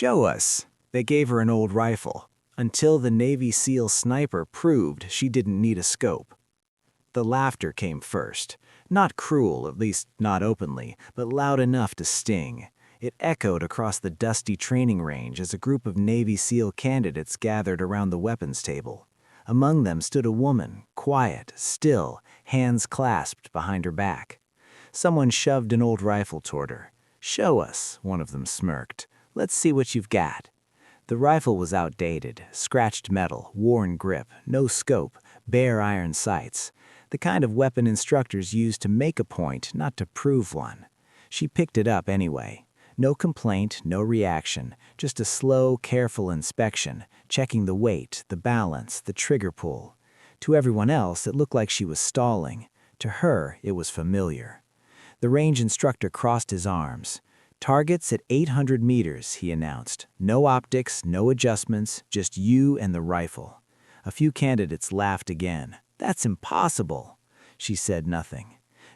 Show us. They gave her an old rifle, until the Navy SEAL sniper proved she didn't need a scope. The laughter came first. Not cruel, at least not openly, but loud enough to sting. It echoed across the dusty training range as a group of Navy SEAL candidates gathered around the weapons table. Among them stood a woman, quiet, still, hands clasped behind her back. Someone shoved an old rifle toward her. "Show us," one of them smirked. "Let's see what you've got." The rifle was outdated, scratched metal, worn grip, no scope, bare iron sights. The kind of weapon instructors use to make a point, not to prove one. She picked it up anyway. No complaint, no reaction, just a slow, careful inspection, checking the weight, the balance, the trigger pull. To everyone else, it looked like she was stalling. To her, it was familiar. The range instructor crossed his arms. "Targets at 800 meters, he announced. "No optics, no adjustments, just you and the rifle." A few candidates laughed again. "That's impossible." She said nothing.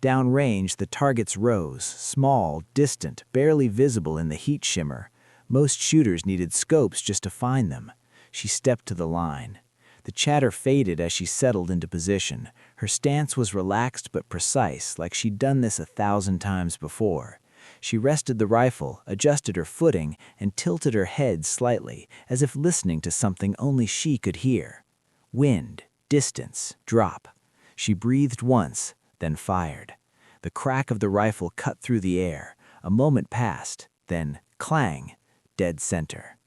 Downrange, the targets rose, small, distant, barely visible in the heat shimmer. Most shooters needed scopes just to find them. She stepped to the line. The chatter faded as she settled into position. Her stance was relaxed but precise, like she'd done this 1,000 times before. She rested the rifle, adjusted her footing, and tilted her head slightly, as if listening to something only she could hear. Wind, distance, drop. She breathed once, then fired. The crack of the rifle cut through the air. A moment passed, then clang, dead center.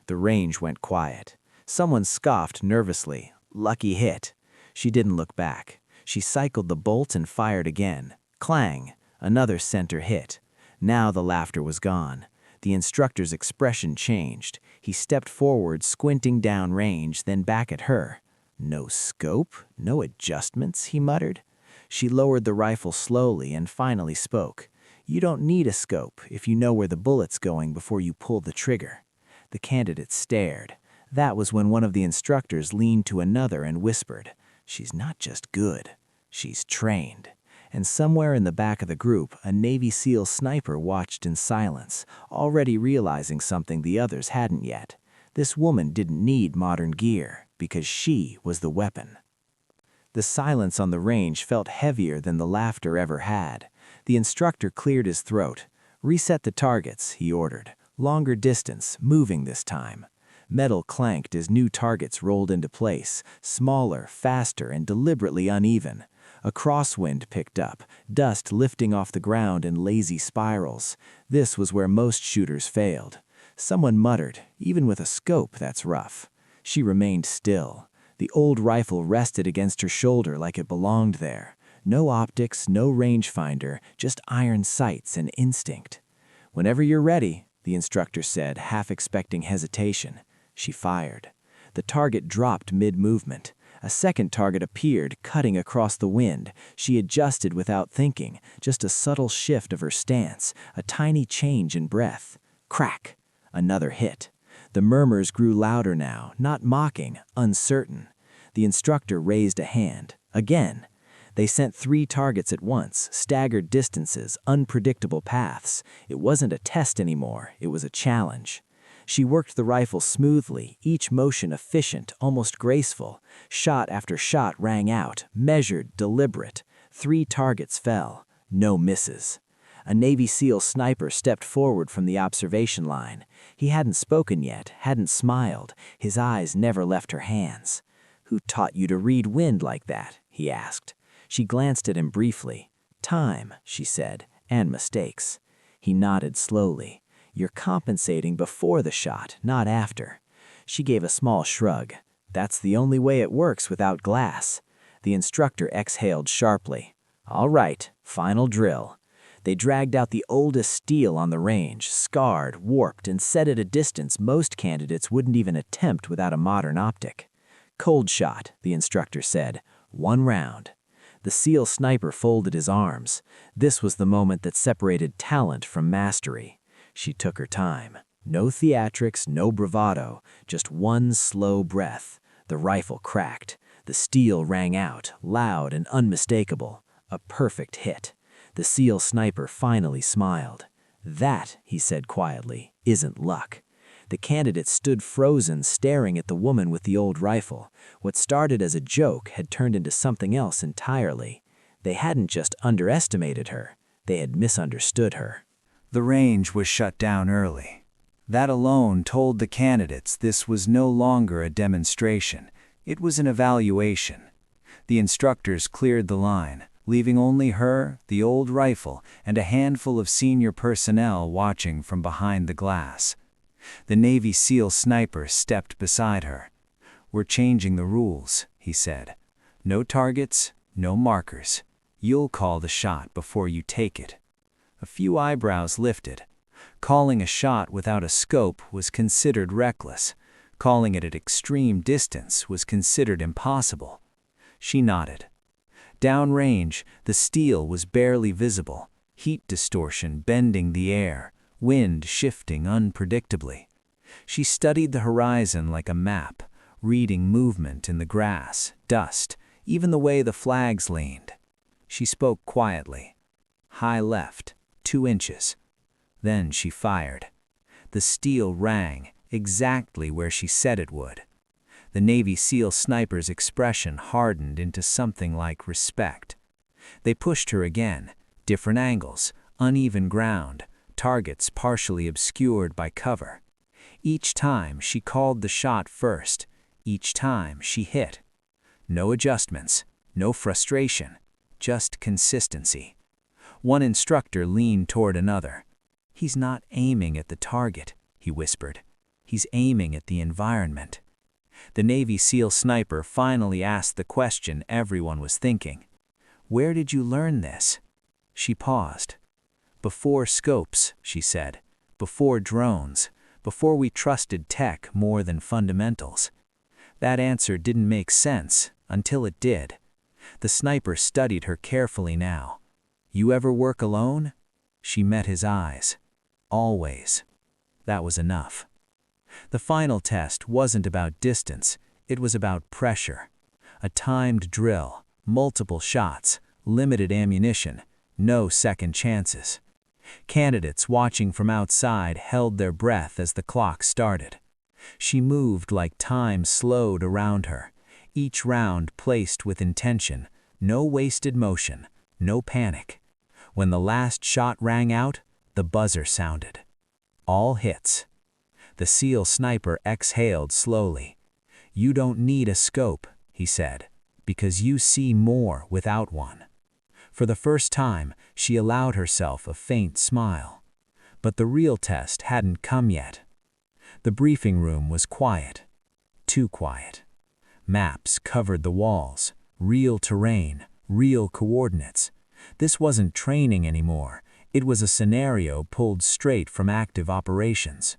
The range went quiet. Someone scoffed nervously. "Lucky hit." She didn't look back. She cycled the bolt and fired again. Clang, another center hit. Now the laughter was gone. The instructor's expression changed. He stepped forward, squinting downrange, then back at her. "No scope, no adjustments," he muttered. She lowered the rifle slowly and finally spoke. "You don't need a scope if you know where the bullet's going before you pull the trigger." The candidate stared. That was when one of the instructors leaned to another and whispered, "She's not just good, she's trained." And somewhere in the back of the group, a Navy SEAL sniper watched in silence, already realizing something the others hadn't yet. This woman didn't need modern gear, because she was the weapon. The silence on the range felt heavier than the laughter ever had. The instructor cleared his throat. "Reset the targets," he ordered. "Longer distance, moving this time." Metal clanked as new targets rolled into place, smaller, faster, and deliberately uneven. A crosswind picked up, dust lifting off the ground in lazy spirals. This was where most shooters failed. Someone muttered, "Even with a scope, that's rough." She remained still. The old rifle rested against her shoulder like it belonged there. No optics, no rangefinder, just iron sights and instinct. "Whenever you're ready," the instructor said, half expecting hesitation. She fired. The target dropped mid-movement. A second target appeared, cutting across the wind. She adjusted without thinking, just a subtle shift of her stance, a tiny change in breath. Crack! Another hit. The murmurs grew louder now, not mocking, uncertain. The instructor raised a hand. Again. They sent 3 targets at once, staggered distances, unpredictable paths. It wasn't a test anymore, it was a challenge. She worked the rifle smoothly, each motion efficient, almost graceful. Shot after shot rang out, measured, deliberate. 3 targets fell. No misses. A Navy SEAL sniper stepped forward from the observation line. He hadn't spoken yet, hadn't smiled. His eyes never left her hands. "Who taught you to read wind like that?" he asked. She glanced at him briefly. "Time," she said, "and mistakes." He nodded slowly. "You're compensating before the shot, not after." She gave a small shrug. "That's the only way it works without glass." The instructor exhaled sharply. "All right, final drill." They dragged out the oldest steel on the range, scarred, warped, and set at a distance most candidates wouldn't even attempt without a modern optic. "Cold shot," the instructor said. "1 round." The SEAL sniper folded his arms. This was the moment that separated talent from mastery. She took her time. No theatrics, no bravado, just one slow breath. The rifle cracked. The steel rang out, loud and unmistakable. A perfect hit. The SEAL sniper finally smiled. "That," he said quietly, "isn't luck." The candidates stood frozen, staring at the woman with the old rifle. What started as a joke had turned into something else entirely. They hadn't just underestimated her, they had misunderstood her. The range was shut down early. That alone told the candidates this was no longer a demonstration, it was an evaluation. The instructors cleared the line, leaving only her, the old rifle, and a handful of senior personnel watching from behind the glass. The Navy SEAL sniper stepped beside her. "We're changing the rules," he said. "No targets, no markers. You'll call the shot before you take it." A few eyebrows lifted. Calling a shot without a scope was considered reckless. Calling it at extreme distance was considered impossible. She nodded. Downrange, the steel was barely visible, heat distortion bending the air, wind shifting unpredictably. She studied the horizon like a map, reading movement in the grass, dust, even the way the flags leaned. She spoke quietly. "High left, 2 inches." Then she fired. The steel rang, exactly where she said it would. The Navy SEAL sniper's expression hardened into something like respect. They pushed her again, different angles, uneven ground, targets partially obscured by cover. Each time she called the shot first, each time she hit. No adjustments, no frustration, just consistency. One instructor leaned toward another. "He's not aiming at the target," he whispered. "He's aiming at the environment." The Navy SEAL sniper finally asked the question everyone was thinking. "Where did you learn this?" She paused. "Before scopes," she said. "Before drones. Before we trusted tech more than fundamentals." That answer didn't make sense until it did. The sniper studied her carefully now. "You ever work alone?" She met his eyes. "Always." That was enough. The final test wasn't about distance, it was about pressure. A timed drill, multiple shots, limited ammunition, no second chances. Candidates watching from outside held their breath as the clock started. She moved like time slowed around her, each round placed with intention, no wasted motion, no panic. When the last shot rang out, the buzzer sounded. All hits. The SEAL sniper exhaled slowly. "You don't need a scope," he said, "because you see more without one." For the first time, she allowed herself a faint smile. But the real test hadn't come yet. The briefing room was quiet. Too quiet. Maps covered the walls, real terrain, real coordinates. This wasn't training anymore. It was a scenario pulled straight from active operations.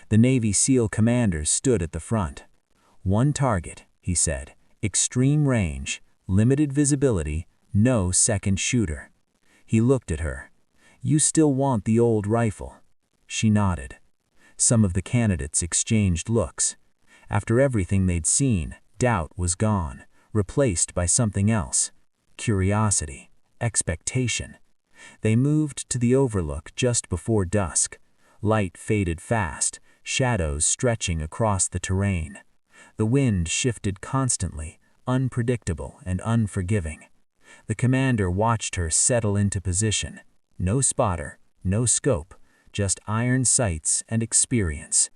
The Navy SEAL commanders stood at the front. "One target," he said, "extreme range, limited visibility, no second shooter." He looked at her. "You still want the old rifle?" She nodded. Some of the candidates exchanged looks. After everything they'd seen, doubt was gone, replaced by something else. Curiosity, expectation. They moved to the overlook just before dusk. Light faded fast, shadows stretching across the terrain. The wind shifted constantly, unpredictable and unforgiving. The commander watched her settle into position. No spotter, no scope, just iron sights and experience.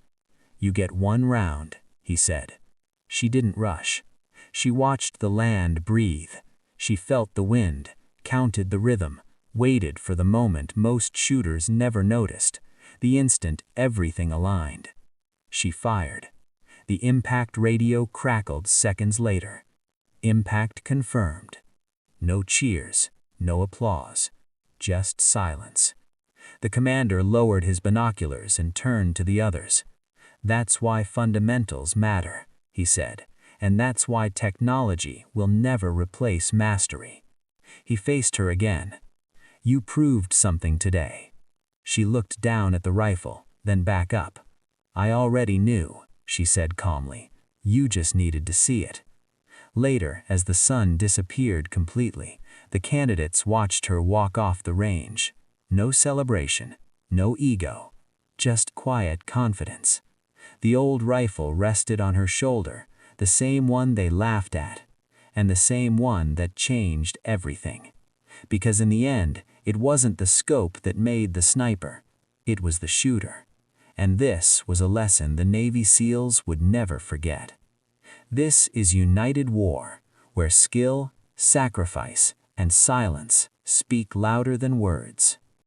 "You get 1 round," he said. She didn't rush. She watched the land breathe. She felt the wind, counted the rhythm, waited for the moment most shooters never noticed, the instant everything aligned. She fired. The impact radio crackled seconds later. Impact confirmed. No cheers, no applause, just silence. The commander lowered his binoculars and turned to the others. "That's why fundamentals matter," he said, "and that's why technology will never replace mastery." He faced her again. "You proved something today." She looked down at the rifle, then back up. "I already knew," she said calmly. "You just needed to see it." Later, as the sun disappeared completely, the candidates watched her walk off the range. No celebration, no ego, just quiet confidence. The old rifle rested on her shoulder, the same one they laughed at, and the same one that changed everything. Because in the end, it wasn't the scope that made the sniper, it was the shooter. And this was a lesson the Navy SEALs would never forget. This is United War, where skill, sacrifice, and silence speak louder than words.